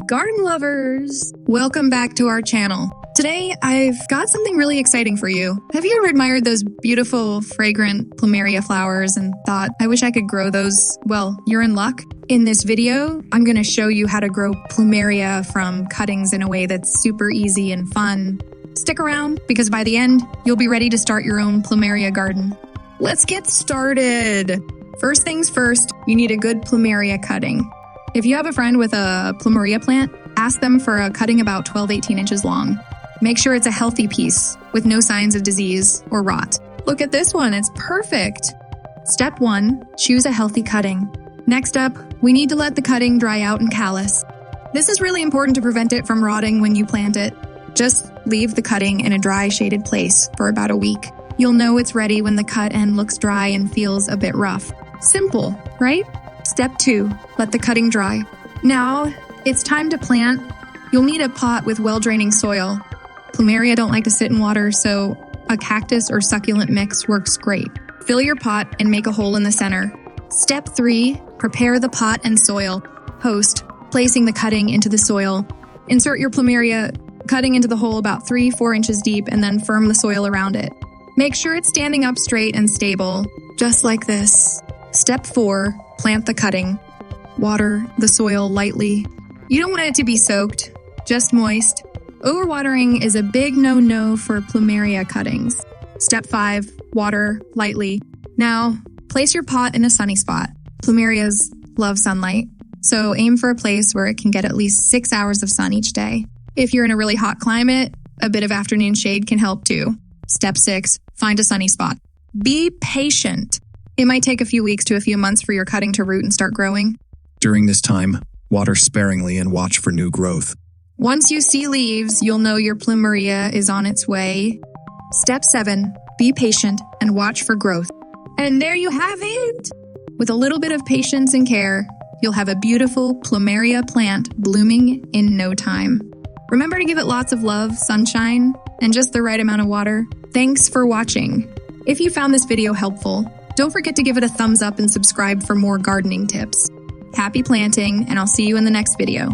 Garden lovers, welcome back to our channel. Today, I've got something really exciting for you. Have you ever admired those beautiful, fragrant Plumeria flowers and thought, I wish I could grow those? Well, you're in luck. In this video, I'm going to show you how to grow Plumeria from cuttings in a way that's super easy and fun. Stick around, because by the end, you'll be ready to start your own Plumeria garden. Let's get started. First things first, you need a good Plumeria cutting. If you have a friend with a Plumeria plant, ask them for a cutting about 12-18 inches long. Make sure it's a healthy piece with no signs of disease or rot. Look at this one, it's perfect. Step 1, choose a healthy cutting. Next up, we need to let the cutting dry out and callous. This is really important to prevent it from rotting when you plant it. Just leave the cutting in a dry, shaded place for about a week. You'll know it's ready when the cut end looks dry and feels a bit rough. Simple, right? Step 2, let the cutting dry. Now, it's time to plant. You'll need a pot with well-draining soil. Plumeria don't like to sit in water, so a cactus or succulent mix works great. Fill your pot and make a hole in the center. Step 3, prepare the pot and soil. Host, placing the cutting into the soil. Insert your Plumeria cutting into the hole about 3-4 inches deep and then firm the soil around it. Make sure it's standing up straight and stable, just like this. Step 4, plant the cutting. Water the soil lightly. You don't want it to be soaked, just moist. Overwatering is a big no-no for Plumeria cuttings. Step 5, water lightly. Now, place your pot in a sunny spot. Plumerias love sunlight, so aim for a place where it can get at least 6 hours of sun each day. If you're in a really hot climate, a bit of afternoon shade can help too. Step 6, find a sunny spot. Be patient. It might take a few weeks to a few months for your cutting to root and start growing. During this time, water sparingly and watch for new growth. Once you see leaves, you'll know your Plumeria is on its way. Step 7, be patient and watch for growth. And there you have it! With a little bit of patience and care, you'll have a beautiful Plumeria plant blooming in no time. Remember to give it lots of love, sunshine, and just the right amount of water. Thanks for watching. If you found this video helpful, don't forget to give it a thumbs up and subscribe for more gardening tips. Happy planting, and I'll see you in the next video.